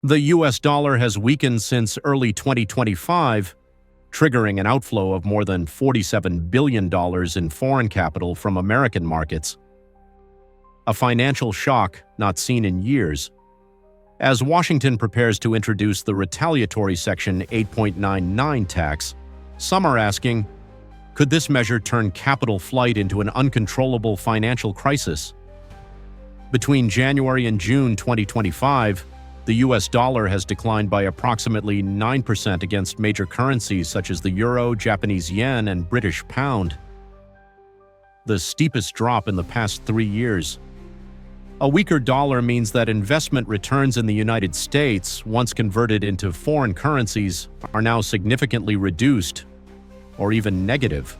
The US dollar has weakened since early 2025, triggering an outflow of more than $47 billion in foreign capital from American markets. A financial shock not seen in years. As Washington prepares to introduce the retaliatory Section 8.99 tax, some are asking, could this measure turn capital flight into an uncontrollable financial crisis? Between January and June 2025, the US dollar has declined by approximately 9% against major currencies such as the euro, Japanese yen, and British pound. The steepest drop in the past 3 years. A weaker dollar means that investment returns in the United States, once converted into foreign currencies, are now significantly reduced, or even negative.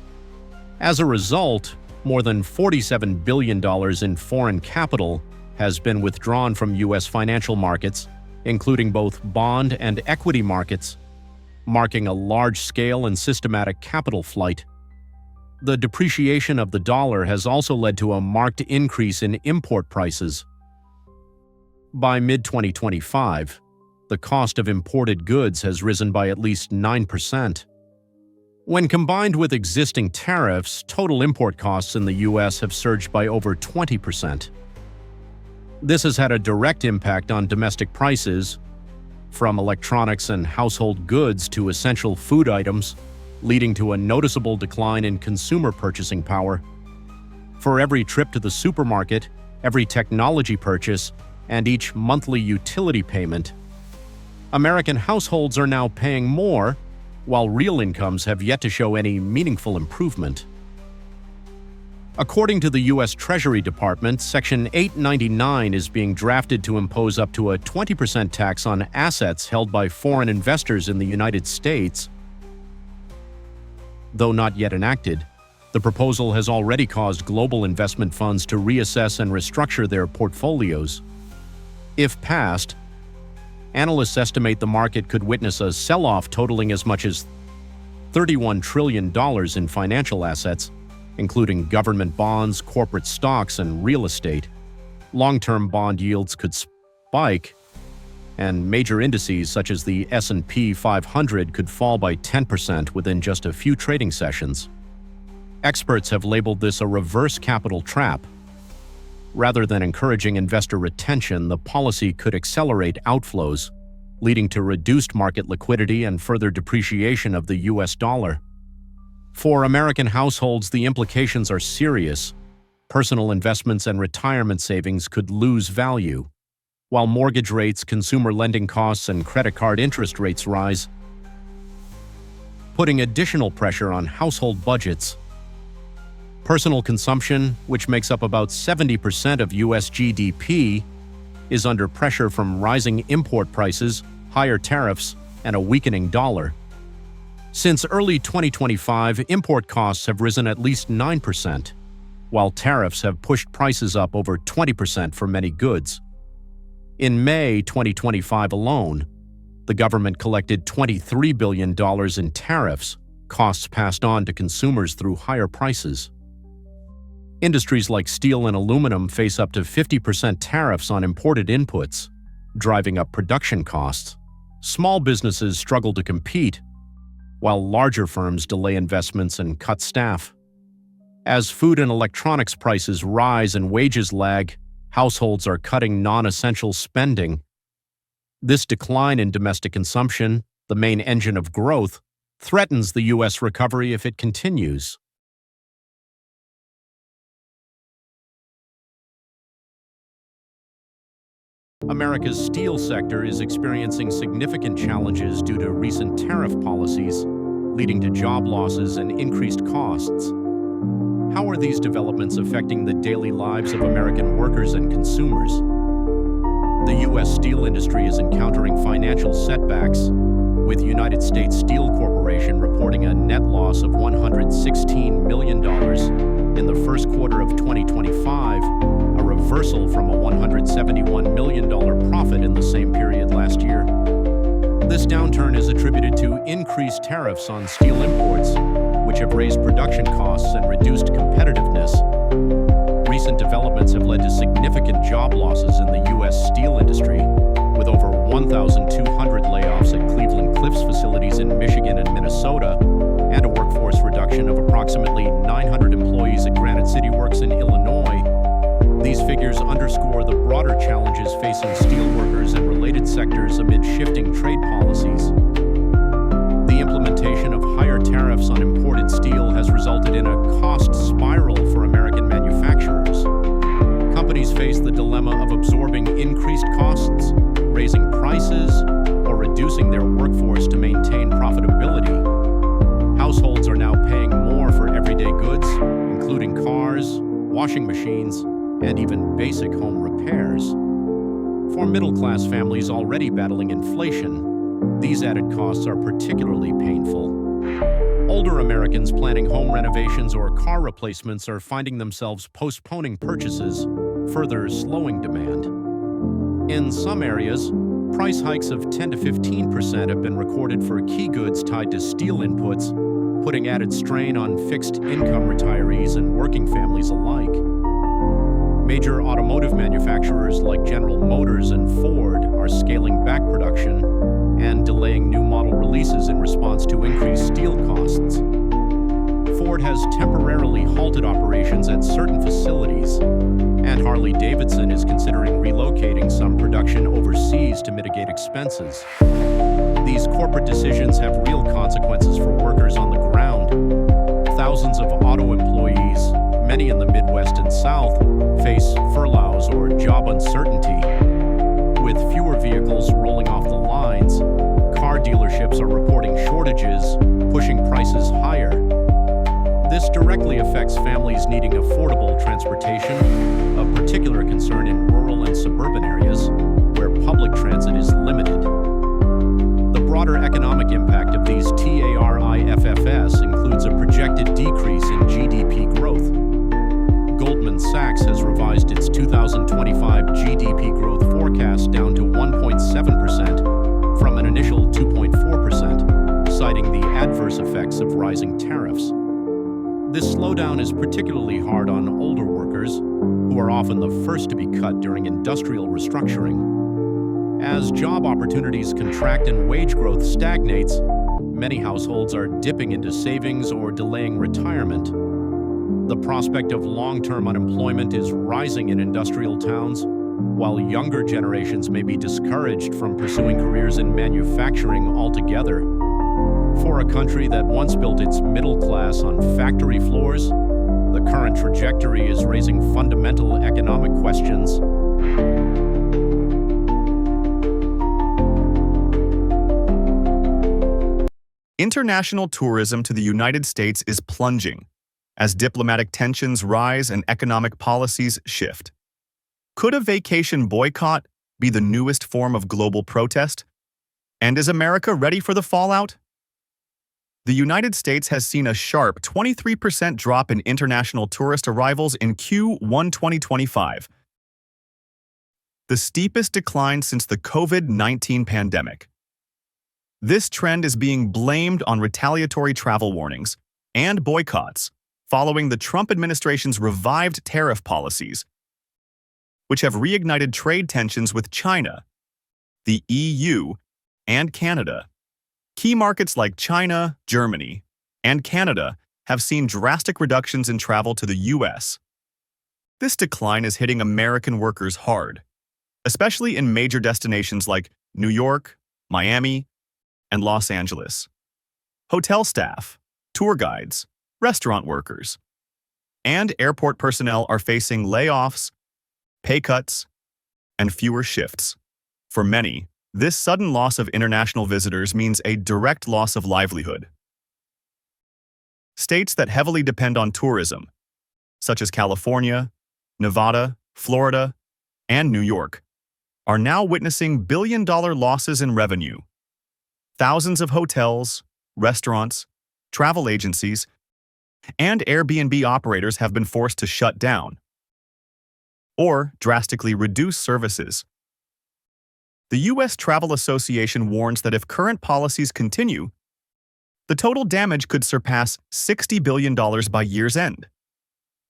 As a result, more than $47 billion in foreign capital has been withdrawn from U.S. financial markets, including both bond and equity markets, marking a large-scale and systematic capital flight. The depreciation of the dollar has also led to a marked increase in import prices. By mid-2025, the cost of imported goods has risen by at least 9%. When combined with existing tariffs, total import costs in the U.S. have surged by over 20%. This has had a direct impact on domestic prices, from electronics and household goods to essential food items, leading to a noticeable decline in consumer purchasing power. For every trip to the supermarket, every technology purchase, and each monthly utility payment, American households are now paying more, while real incomes have yet to show any meaningful improvement. According to the U.S. Treasury Department, Section 899 is being drafted to impose up to a 20% tax on assets held by foreign investors in the United States. Though not yet enacted, the proposal has already caused global investment funds to reassess and restructure their portfolios. If passed, analysts estimate the market could witness a sell-off totaling as much as $31 trillion in financial assets, including government bonds, corporate stocks, and real estate. Long-term bond yields could spike, and major indices such as the S&P 500 could fall by 10% within just a few trading sessions. Experts have labeled this a reverse capital trap. Rather than encouraging investor retention, the policy could accelerate outflows, leading to reduced market liquidity and further depreciation of the US dollar. For American households, the implications are serious. Personal investments and retirement savings could lose value, while mortgage rates, consumer lending costs, and credit card interest rates rise, putting additional pressure on household budgets. Personal consumption, which makes up about 70% of U.S. GDP, is under pressure from rising import prices, higher tariffs, and a weakening dollar. Since early 2025, import costs have risen at least 9%, while tariffs have pushed prices up over 20% for many goods. In May 2025 alone, the government collected $23 billion in tariffs, costs passed on to consumers through higher prices. Industries like steel and aluminum face up to 50% tariffs on imported inputs, driving up production costs. Small businesses struggle to compete, while larger firms delay investments and cut staff. As food and electronics prices rise and wages lag, households are cutting non-essential spending. This decline in domestic consumption, the main engine of growth, threatens the U.S. recovery if it continues. America's steel sector is experiencing significant challenges due to recent tariff policies, leading to job losses and increased costs. How are these developments affecting the daily lives of American workers and consumers? The U.S. steel industry is encountering financial setbacks, with United States Steel Corporation reporting a net loss of $116 million in the first quarter of 2025, a reversal from a $171 million profit in the same period last year. This downturn is attributed to increased tariffs on steel imports, which have raised production costs and reduced competitiveness. Recent developments have led to significant job losses in the U.S. steel industry, with over 1,200 layoffs at Cleveland Cliffs facilities in Michigan and Minnesota, and a workforce reduction of approximately 900 employees at Granite City Works in Illinois. These figures underscore the broader challenges facing steelworkers and related sectors amid shifting trade policies. The implementation of higher tariffs on imported steel has resulted in a cost spiral for American manufacturers. Companies face the dilemma of absorbing increased costs, raising prices, or reducing their workforce to maintain profitability. Households are now paying more for everyday goods, including cars, washing machines, and even basic home repairs. For middle-class families already battling inflation, these added costs are particularly painful. Older Americans planning home renovations or car replacements are finding themselves postponing purchases, further slowing demand. In some areas, price hikes of 10 to 15% have been recorded for key goods tied to steel inputs, putting added strain on fixed-income retirees and working families alike. Major automotive manufacturers like General Motors and Ford are scaling back production and delaying new model releases in response to increased steel costs. Ford has temporarily halted operations at certain facilities, and Harley-Davidson is considering relocating some production overseas to mitigate expenses. These corporate decisions have real consequences for workers on the ground. Thousands of auto employees, many in the Midwest and South, face furloughs or job uncertainty. With fewer vehicles rolling off the lines, car dealerships are reporting shortages, pushing prices higher. This directly affects families needing affordable transportation, a particular concern in rural and suburban areas where public transit is limited. The broader economic impact of these tariffs includes a projected decrease in GDP growth. Goldman Sachs has revised its 2025 GDP growth forecast down to 1.7% from an initial 2.4%, citing the adverse effects of rising tariffs. This slowdown is particularly hard on older workers, who are often the first to be cut during industrial restructuring. As job opportunities contract and wage growth stagnates, many households are dipping into savings or delaying retirement. The prospect of long-term unemployment is rising in industrial towns, while younger generations may be discouraged from pursuing careers in manufacturing altogether. For a country that once built its middle class on factory floors, the current trajectory is raising fundamental economic questions. International tourism to the United States is plunging as diplomatic tensions rise and economic policies shift. Could a vacation boycott be the newest form of global protest? And is America ready for the fallout? The United States has seen a sharp 23% drop in international tourist arrivals in Q1 2025, the steepest decline since the COVID-19 pandemic. This trend is being blamed on retaliatory travel warnings and boycotts following the Trump administration's revived tariff policies, which have reignited trade tensions with China, the EU, and Canada. Key markets like China, Germany, and Canada have seen drastic reductions in travel to the U.S. This decline is hitting American workers hard, especially in major destinations like New York, Miami, and Los Angeles. Hotel staff, tour guides, restaurant workers, and airport personnel are facing layoffs, pay cuts, and fewer shifts. For many, this sudden loss of international visitors means a direct loss of livelihood. States that heavily depend on tourism, such as California, Nevada, Florida, and New York, are now witnessing billion-dollar losses in revenue. Thousands of hotels, restaurants, travel agencies, and Airbnb operators have been forced to shut down or drastically reduce services. The U.S. Travel Association warns that if current policies continue, the total damage could surpass $60 billion by year's end.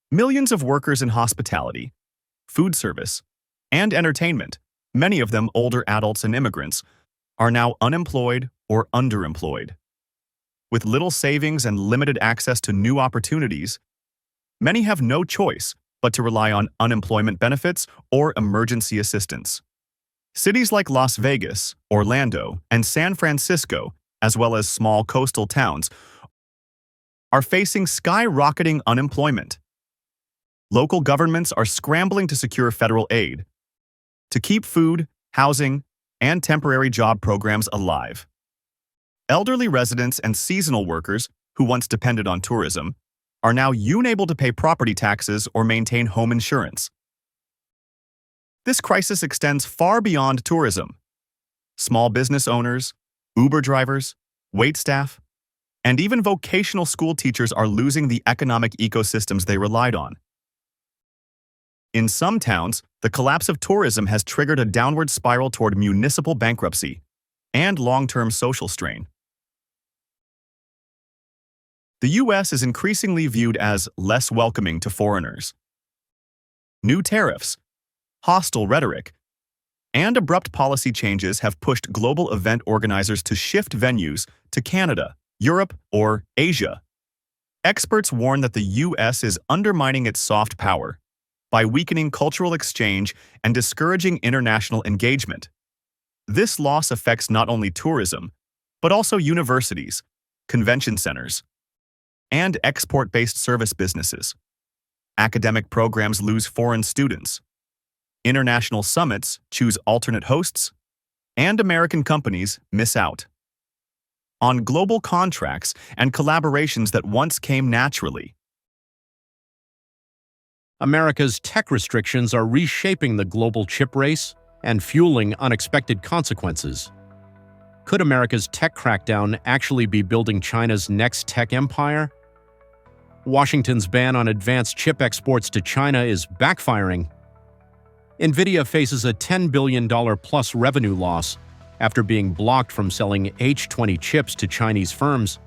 Millions of workers in hospitality, food service, and entertainment many of them older adults and immigrants, are now unemployed or underemployed. With little savings and limited access to new opportunities, many have no choice but to rely on unemployment benefits or emergency assistance. Cities like Las Vegas, Orlando, and San Francisco, as well as small coastal towns, are facing skyrocketing unemployment. Local governments are scrambling to secure federal aid to keep food, housing, and temporary job programs alive. Elderly residents and seasonal workers who once depended on tourism are now unable to pay property taxes or maintain home insurance. This crisis extends far beyond tourism. Small business owners, Uber drivers, waitstaff, and even vocational school teachers are losing the economic ecosystems they relied on. In some towns, the collapse of tourism has triggered a downward spiral toward municipal bankruptcy and long-term social strain. The U.S. is increasingly viewed as less welcoming to foreigners. New tariffs, hostile rhetoric, and abrupt policy changes have pushed global event organizers to shift venues to Canada, Europe, or Asia. Experts warn that the U.S. is undermining its soft power by weakening cultural exchange and discouraging international engagement. This loss affects not only tourism, but also universities, convention centers, and export-based service businesses. Academic programs lose foreign students. International summits choose alternate hosts, and American companies miss out on global contracts and collaborations that once came naturally. America's tech restrictions are reshaping the global chip race and fueling unexpected consequences. Could America's tech crackdown actually be building China's next tech empire? Washington's ban on advanced chip exports to China is backfiring. NVIDIA faces a $10 billion-plus revenue loss after being blocked from selling H20 chips to Chinese firms.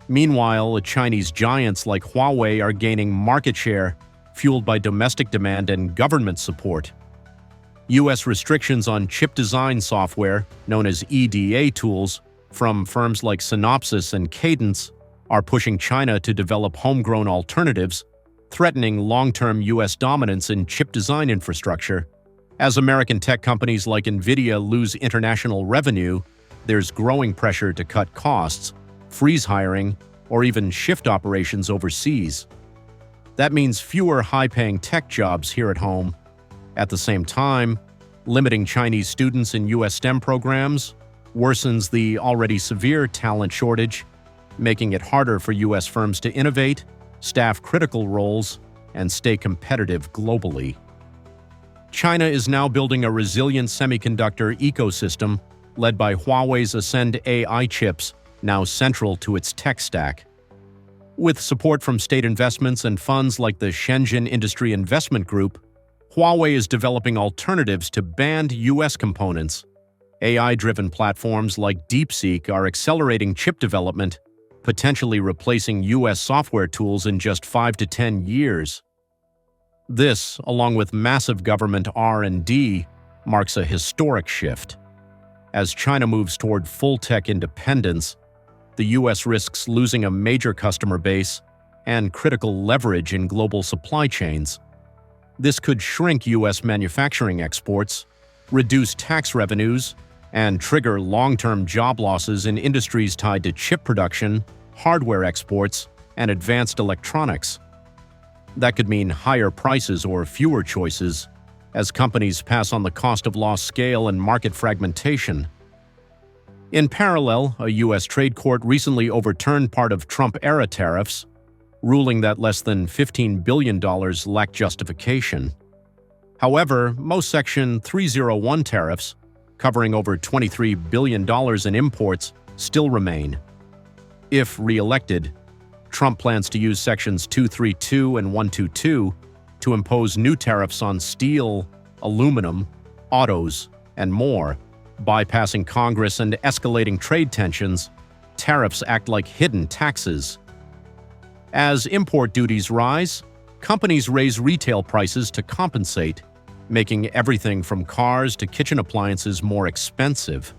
Meanwhile, Chinese giants like Huawei are gaining market share, fueled by domestic demand and government support. U.S. restrictions on chip design software, known as EDA tools, from firms like Synopsys and Cadence, are pushing China to develop homegrown alternatives, threatening long-term U.S. dominance in chip design infrastructure. As American tech companies like NVIDIA lose international revenue, there's growing pressure to cut costs, freeze hiring, or even shift operations overseas. That means fewer high-paying tech jobs here at home. At the same time, limiting Chinese students in U.S. STEM programs worsens the already severe talent shortage, making it harder for U.S. firms to innovate, staff critical roles, and stay competitive globally. China is now building a resilient semiconductor ecosystem led by Huawei's Ascend AI chips, now central to its tech stack. With support from state investments and funds like the Shenzhen Industry Investment Group, Huawei is developing alternatives to banned U.S. components. AI-driven platforms like DeepSeek are accelerating chip development, potentially replacing U.S. software tools in just 5 to 10 years. This, along with massive government R&D, marks a historic shift. As China moves toward full tech independence, the U.S. risks losing a major customer base and critical leverage in global supply chains. This could shrink U.S. manufacturing exports, reduce tax revenues, and trigger long-term job losses in industries tied to chip production, hardware exports, and advanced electronics. That could mean higher prices or fewer choices, as companies pass on the cost of lost scale and market fragmentation. In parallel, a U.S. trade court recently overturned part of Trump-era tariffs, ruling that less than $15 billion lacked justification. However, most Section 301 tariffs, covering over $23 billion in imports, still remain. If re-elected, Trump plans to use Sections 232 and 122 to impose new tariffs on steel, aluminum, autos, and more. Bypassing Congress and escalating trade tensions, tariffs act like hidden taxes. As import duties rise, companies raise retail prices to compensate. making everything from cars to kitchen appliances more expensive.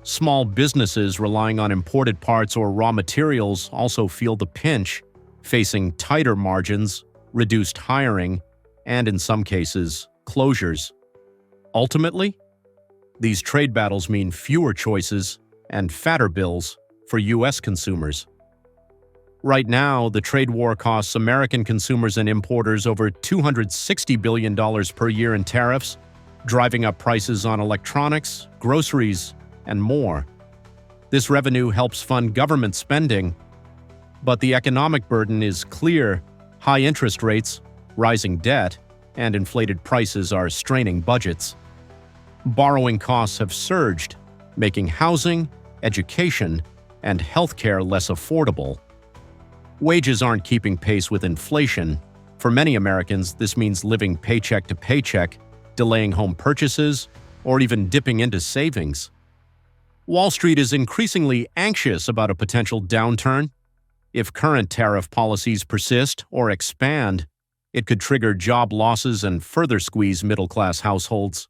Small businesses relying on imported parts or raw materials also feel the pinch, facing tighter margins, reduced hiring, and in some cases, closures. Ultimately, these trade battles mean fewer choices and fatter bills for U.S. consumers. Right now, the trade war costs American consumers and importers over $260 billion per year in tariffs, driving up prices on electronics, groceries, and more. This revenue helps fund government spending, but the economic burden is clear. High interest rates, rising debt, and inflated prices are straining budgets. Borrowing costs have surged, making housing, education, and healthcare less affordable. Wages aren't keeping pace with inflation. For many Americans, this means living paycheck to paycheck, delaying home purchases, or even dipping into savings. Wall Street is increasingly anxious about a potential downturn. If current tariff policies persist or expand, it could trigger job losses and further squeeze middle-class households.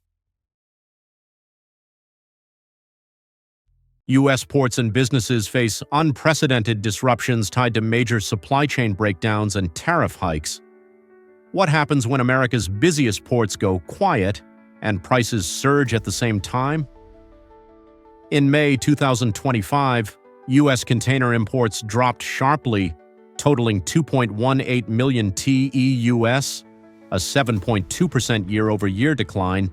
U.S. ports and businesses face unprecedented disruptions tied to major supply chain breakdowns and tariff hikes. What happens when America's busiest ports go quiet and prices surge at the same time? In May 2025, U.S. container imports dropped sharply, totaling 2.18 million TEUs, a 7.2% year-over-year decline,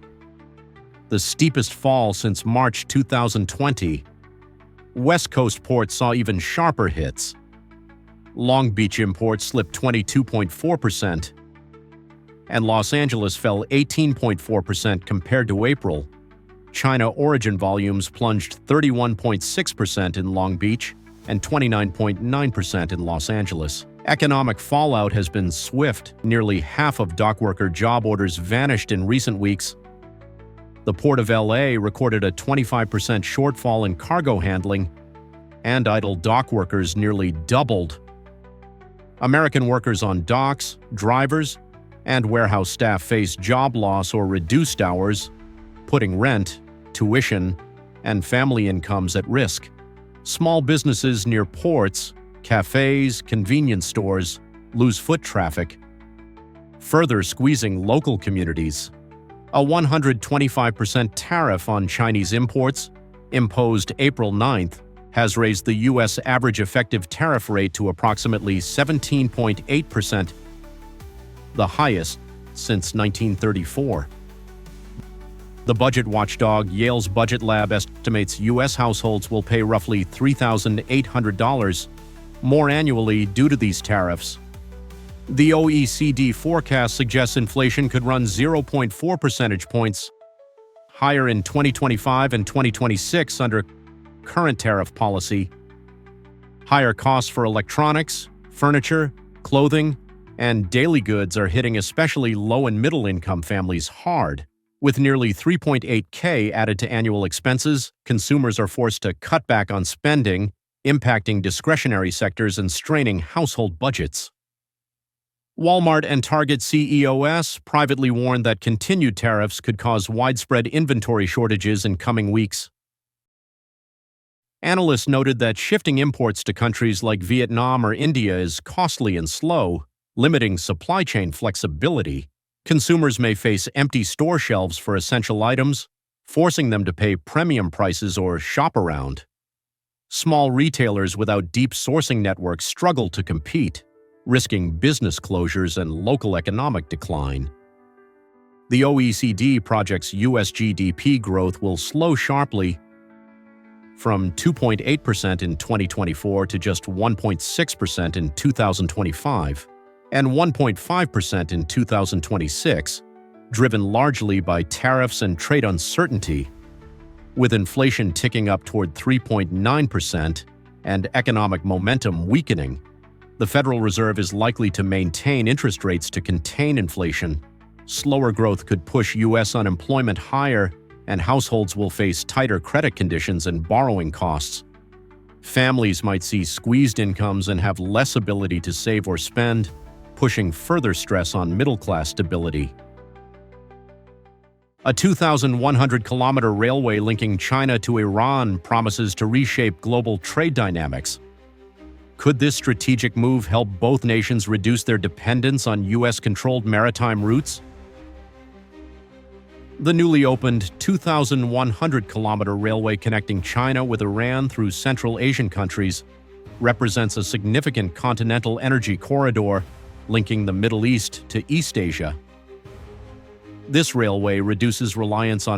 the steepest fall since March 2020. West Coast ports saw even sharper hits. Long Beach imports slipped 22.4%, and Los Angeles fell 18.4% compared to April. China origin volumes plunged 31.6% in Long Beach and 29.9% in Los Angeles. Economic fallout has been swift. Nearly half of dockworker job orders vanished in recent weeks. The Port of LA recorded a 25% shortfall in cargo handling, and idle dock workers nearly doubled. American workers on docks, drivers, and warehouse staff face job loss or reduced hours, putting rent, tuition, and family incomes at risk. Small businesses near ports, cafes, convenience stores lose foot traffic, further squeezing local communities. A 125% tariff on Chinese imports, imposed April 9th, has raised the U.S. average effective tariff rate to approximately 17.8%, the highest since 1934. The budget watchdog Yale's Budget Lab estimates U.S. households will pay roughly $3,800 more annually due to these tariffs. The OECD forecast suggests inflation could run 0.4 percentage points higher in 2025 and 2026 under current tariff policy. Higher costs for electronics, furniture, clothing, and daily goods are hitting especially low- and middle-income families hard. With nearly $3.8K added to annual expenses, consumers are forced to cut back on spending, impacting discretionary sectors and straining household budgets. Walmart and Target CEOs privately warned that continued tariffs could cause widespread inventory shortages in coming weeks. Analysts noted that shifting imports to countries like Vietnam or India is costly and slow, limiting supply chain flexibility. Consumers may face empty store shelves for essential items, forcing them to pay premium prices or shop around. Small retailers without deep sourcing networks struggle to compete, risking business closures and local economic decline. The OECD projects U.S. GDP growth will slow sharply from 2.8% in 2024 to just 1.6% in 2025 and 1.5% in 2026, driven largely by tariffs and trade uncertainty. With inflation ticking up toward 3.9% and economic momentum weakening, the Federal Reserve is likely to maintain interest rates to contain inflation. Slower growth could push U.S. unemployment higher, and households will face tighter credit conditions and borrowing costs. Families might see squeezed incomes and have less ability to save or spend, pushing further stress on middle-class stability. A 2,100-kilometer railway linking China to Iran promises to reshape global trade dynamics. Could this strategic move help both nations reduce their dependence on U.S.-controlled maritime routes? The newly opened 2,100-kilometer railway connecting China with Iran through Central Asian countries represents a significant continental energy corridor linking the Middle East to East Asia. This railway reduces reliance on